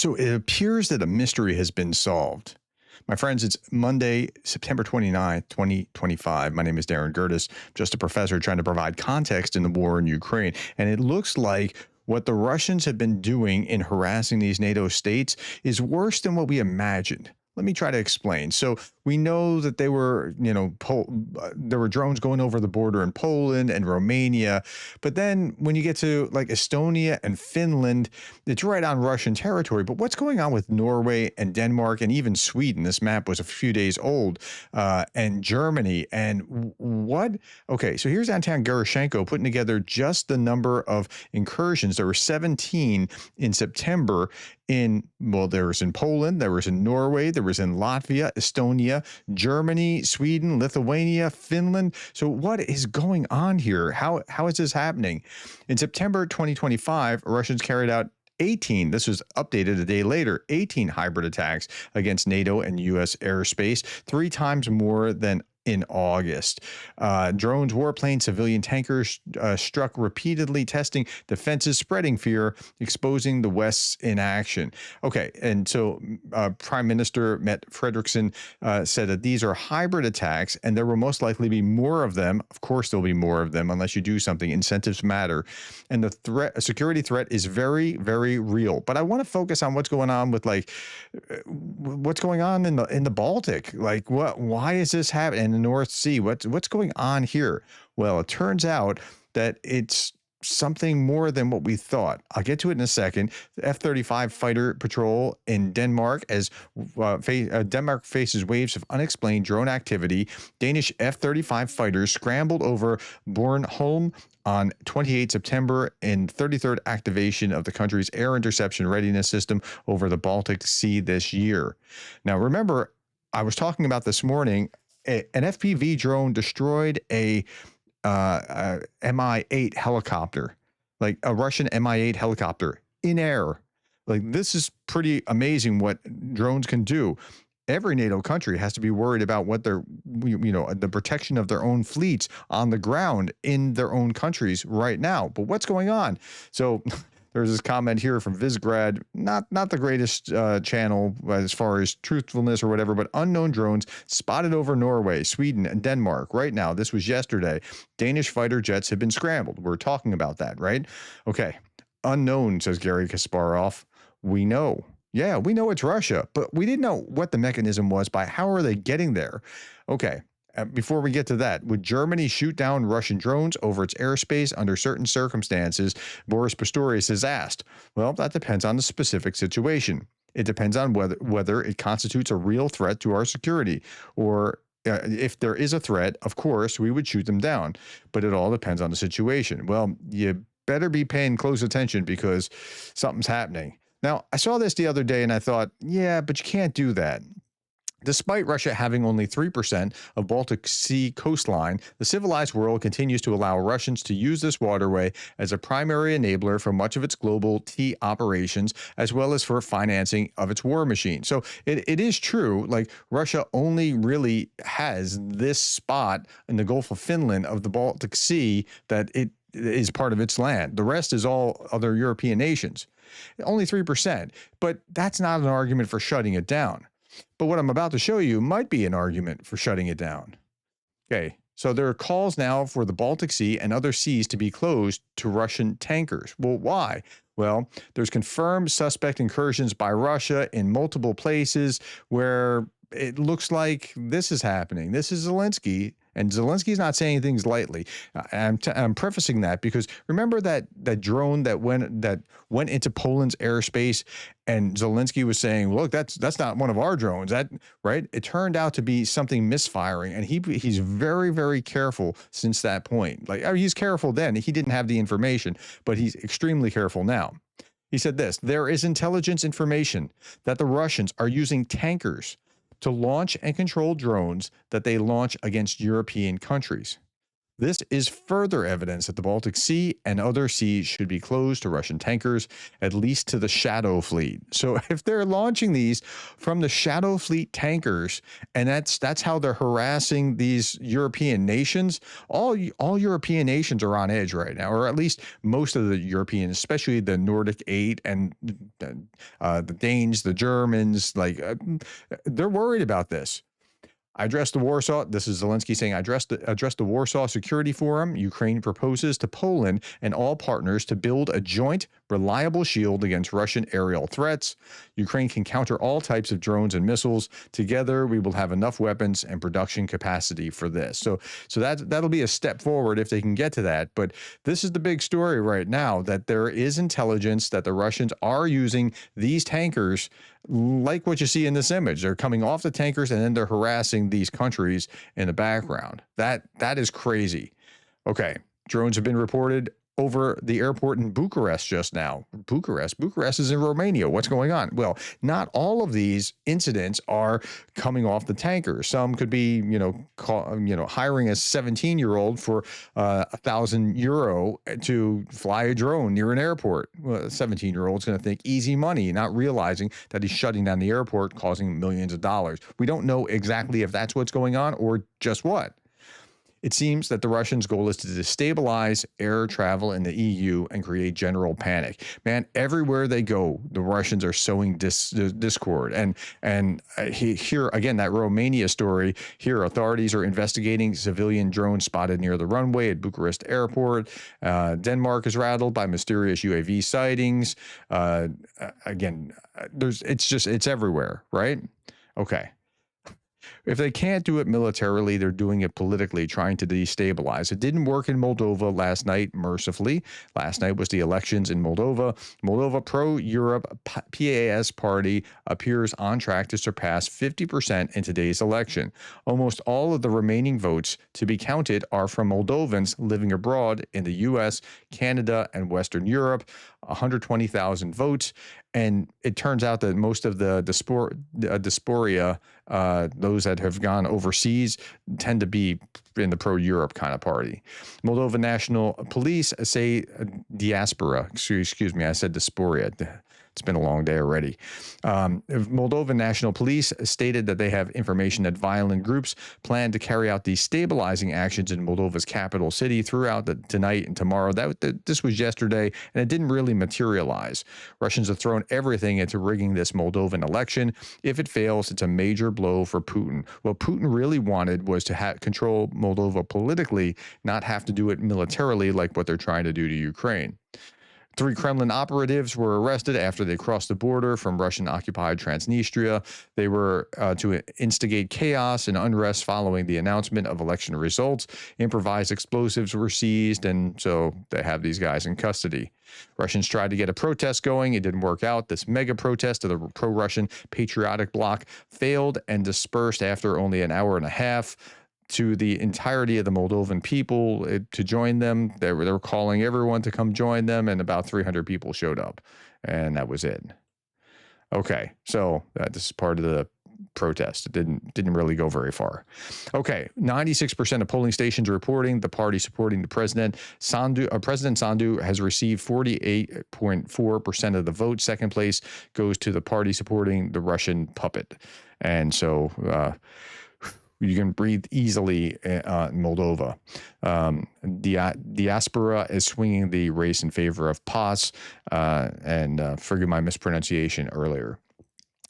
So it appears that a mystery has been solved. My friends, it's Monday, September 29th, 2025. My name is Darren Gerdes, just a professor trying to provide context in the war in Ukraine. And it looks like what the Russians have been doing in harassing these NATO states is worse than what we imagined. Let me try to explain. So we know that they were, there were drones going over the border in Poland and Romania. But then when you get to like Estonia and Finland, it's right on Russian territory. But what's going on with Norway and Denmark and even Sweden? This map was a few days old, and Germany. And what? Okay, so here's Anton Gerashenko putting together just the number of incursions. There were 17 in September there was in Poland, there was in Norway, there was in Latvia, Estonia, Germany, Sweden, Lithuania, Finland. So what is going on here? How is this happening? In September 2025, Russians carried out 18, this was updated a day later, 18 hybrid attacks against NATO and U.S. airspace, 3 times more than in August. Drones, warplanes, civilian tankers struck repeatedly, testing defenses, spreading fear, exposing the West's inaction. Okay, and so Prime Minister Mette Frederiksen said that these are hybrid attacks, and there will most likely be more of them. Of course, there'll be more of them unless you do something. Incentives matter, and the security threat is very, very real. But I want to focus on what's going on with what's going on in the Baltic. Like, why is this happening? In the North Sea, what's going on here? Well, it turns out that it's something more than what we thought. I'll get to it in a second. The F-35 fighter patrol in Denmark, as Denmark faces waves of unexplained drone activity. Danish F-35 fighters scrambled over Bornholm on 28 September in 33rd activation of the country's air interception readiness system over the Baltic Sea this year. Now, remember, I was talking about this morning, an FPV drone destroyed a Mi-8 helicopter, like a Russian Mi-8 helicopter in air. Like, this is pretty amazing what drones can do. Every NATO country has to be worried about what the protection of their own fleets on the ground in their own countries right now. But what's going on? So there's this comment here from Visgrad, not the greatest channel as far as truthfulness or whatever, but unknown drones spotted over Norway, Sweden, and Denmark. Right now, this was yesterday. Danish fighter jets have been scrambled. We're talking about that, right? Okay. Unknown, says Gary Kasparov. We know. Yeah, we know it's Russia, but we didn't know what the mechanism was by how are they getting there? Okay. Before we get to that, would Germany shoot down Russian drones over its airspace under certain circumstances? Boris Pistorius has asked. Well, that depends on the specific situation. It depends on whether it constitutes a real threat to our security, or if there is a threat, of course, we would shoot them down. But it all depends on the situation. Well, you better be paying close attention because something's happening. Now, I saw this the other day and I thought, yeah, but you can't do that. Despite Russia having only 3% of Baltic Sea coastline, the civilized world continues to allow Russians to use this waterway as a primary enabler for much of its global tea operations, as well as for financing of its war machine. So it is true, like Russia only really has this spot in the Gulf of Finland of the Baltic Sea that it is part of its land. The rest is all other European nations. Only 3%, but that's not an argument for shutting it down. But what I'm about to show you might be an argument for shutting it down. Okay, so there are calls now for the Baltic Sea and other seas to be closed to Russian tankers. Well, why? Well, there's confirmed suspect incursions by Russia in multiple places where it looks like this is happening. This is Zelensky, and Zelensky's not saying things lightly. I'm prefacing that because remember that drone that went into Poland's airspace, and Zelensky was saying, "Look, that's not one of our drones." That right? It turned out to be something misfiring, and he's very, very careful since that point. Like, he's careful then; he didn't have the information, but he's extremely careful now. He said this: "There is intelligence information that the Russians are using tankers to launch and control drones that they launch against European countries. This is further evidence that the Baltic Sea and other seas should be closed to Russian tankers, at least to the Shadow Fleet. So if they're launching these from the Shadow Fleet tankers, and that's how they're harassing these European nations, all European nations are on edge right now, or at least most of the Europeans, especially the Nordic Eight and the Danes, the Germans, they're worried about this. I addressed the Warsaw. This is Zelensky saying, I addressed the Warsaw Security Forum. Ukraine proposes to Poland and all partners to build a joint, reliable shield against Russian aerial threats. Ukraine can counter all types of drones and missiles. Together, we will have enough weapons and production capacity for this. So that'll be a step forward if they can get to that. But this is the big story right now, that there is intelligence that the Russians are using these tankers, like what you see in this image. They're coming off the tankers and then they're harassing these countries in the background. That is crazy. Okay, drones have been reported over the airport in Bucharest just now. Bucharest is in Romania. What's going on? Well, not all of these incidents are coming off the tanker. Some could be, hiring a 17-year-old for €1,000 to fly a drone near an airport. Well, a 17-year-old's going to think easy money, not realizing that he's shutting down the airport, causing millions of dollars. We don't know exactly if that's what's going on or just what. It seems that the Russians' goal is to destabilize air travel in the EU and create general panic. Man, everywhere they go, the Russians are sowing discord. And here, again, that Romania story, here authorities are investigating civilian drones spotted near the runway at Bucharest airport. Denmark is rattled by mysterious UAV sightings. It's everywhere, right? Okay. If they can't do it militarily, they're doing it politically, trying to destabilize. It didn't work in Moldova last night, mercifully. Last night was the elections in Moldova. Moldova pro-Europe PAS party appears on track to surpass 50% in today's election. Almost all of the remaining votes to be counted are from Moldovans living abroad in the U.S., Canada, and Western Europe. 120,000 votes. And it turns out that most of the diaspora, those that have gone overseas, tend to be in the pro-Europe kind of party. Moldova National Police say diaspora. Excuse me, I said diaspora. It's been a long day already. Moldovan National Police stated that they have information that violent groups plan to carry out destabilizing actions in Moldova's capital city throughout tonight and tomorrow. This was yesterday, and it didn't really materialize. Russians have thrown everything into rigging this Moldovan election. If it fails, it's a major blow for Putin. What Putin really wanted was to control Moldova politically, not have to do it militarily like what they're trying to do to Ukraine. 3 Kremlin operatives were arrested after they crossed the border from Russian-occupied Transnistria. They were to instigate chaos and unrest following the announcement of election results. Improvised explosives were seized, and so they have these guys in custody. Russians tried to get a protest going. It didn't work out. This mega protest of the pro-Russian patriotic bloc failed and dispersed after only an hour and a half. To the entirety of the Moldovan people to join them. They were calling everyone to come join them, and about 300 people showed up, and that was it. Okay, so this is part of the protest. It didn't really go very far. Okay, 96% of polling stations are reporting the party supporting the president. President Sandu has received 48.4% of the vote. Second place goes to the party supporting the Russian puppet, and so. You can breathe easily in Moldova. Diaspora is swinging the race in favor of PAS, and forgive my mispronunciation earlier.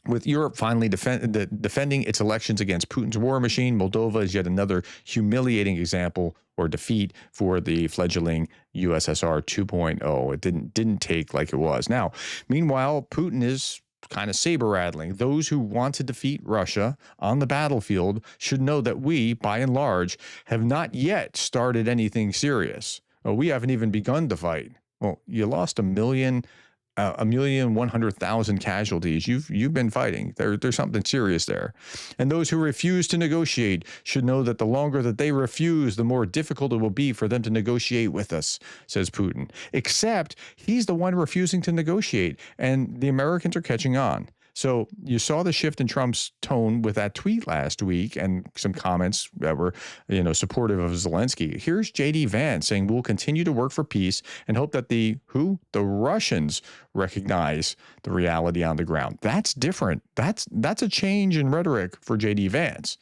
With Europe finally defending its elections against Putin's war machine, Moldova is yet another humiliating example or defeat for the fledgling USSR 2.0. It didn't take like it was. Now, meanwhile, Putin is kind of saber-rattling. Those who want to defeat Russia on the battlefield should know that we, by and large, have not yet started anything serious. We haven't even begun to fight. Well, you lost 1,100,000 casualties. You've been fighting. There's something serious there. And those who refuse to negotiate should know that the longer that they refuse, the more difficult it will be for them to negotiate with us, says Putin. Except he's the one refusing to negotiate, and the Americans are catching on. So you saw the shift in Trump's tone with that tweet last week and some comments that were, supportive of Zelensky. Here's JD Vance saying we'll continue to work for peace and hope that the Russians recognize the reality on the ground. That's different. That's a change in rhetoric for JD Vance.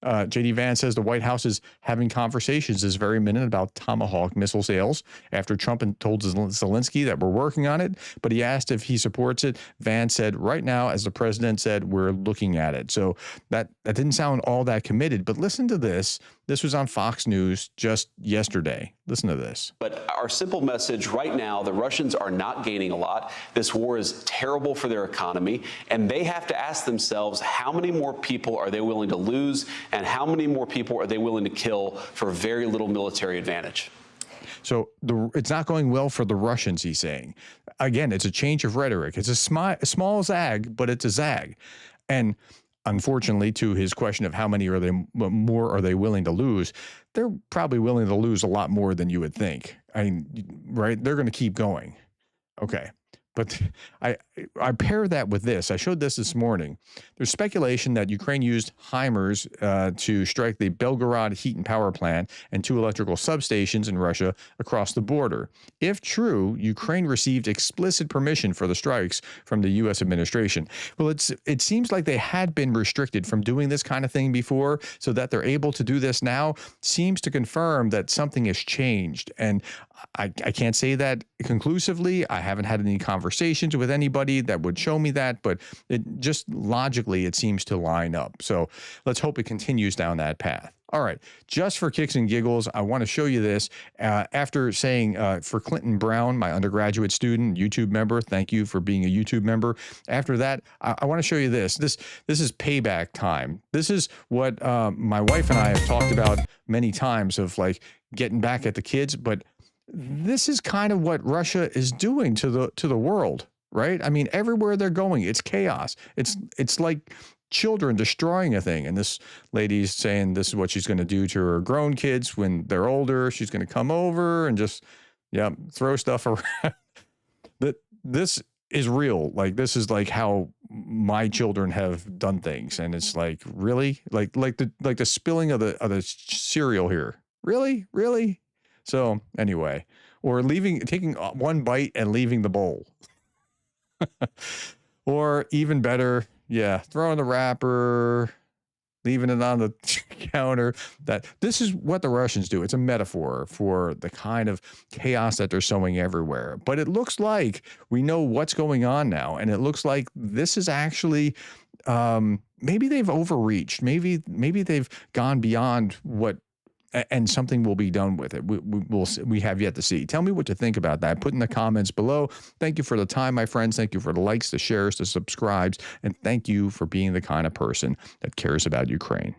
JD Vance says the White House is having conversations this very minute about Tomahawk missile sales after Trump told Zelensky that we're working on it, but he asked if he supports it. Vance said, right now, as the president said, we're looking at it. So that didn't sound all that committed, but listen to this. This was on Fox News just yesterday. Listen to this. But our simple message right now, the Russians are not gaining a lot. This war is terrible for their economy, and they have to ask themselves, how many more people are they willing to lose, and how many more people are they willing to kill for very little military advantage? So it's not going well for the Russians, he's saying. Again, it's a change of rhetoric. It's a small zag, but it's a zag. And unfortunately, to his question of how many more are they willing to lose, they're probably willing to lose a lot more than you would think. I mean, right? They're going to keep going. Okay. But I pair that with this. I showed this morning. There's speculation that Ukraine used HIMARS to strike the Belgorod heat and power plant and 2 electrical substations in Russia across the border. If true, Ukraine received explicit permission for the strikes from the U.S. administration. Well, it seems like they had been restricted from doing this kind of thing before, so that they're able to do this now seems to confirm that something has changed. And I can't say that conclusively. I haven't had any conversations with anybody that would show me that, but it just logically, it seems to line up. So let's hope it continues down that path. All right, just for kicks and giggles, I want to show you this. After saying for Clinton Brown, my undergraduate student, YouTube member, thank you for being a YouTube member. After that, I want to show you this. This is payback time. This is what my wife and I have talked about many times, of like getting back at the kids, but this is kind of what Russia is doing to the world, right? I mean, everywhere they're going, it's chaos. It's like children destroying a thing. And this lady's saying this is what she's going to do to her grown kids when they're older. She's going to come over and just, throw stuff around. This is real. Like, this is like how my children have done things. And it's like, really? Like the spilling of the cereal here. Really? So anyway, or taking one bite and leaving the bowl. Or even better, throwing the wrapper, leaving it on the counter. This is what the Russians do. It's a metaphor for the kind of chaos that they're sowing everywhere. But it looks like we know what's going on now. And it looks like this is actually, maybe they've overreached. Maybe they've gone beyond what, and something will be done with it. We have yet to see. Tell me what you think about that. Put in the comments below. Thank you for the time, my friends. Thank you for the likes, the shares, the subscribes, and thank you for being the kind of person that cares about Ukraine.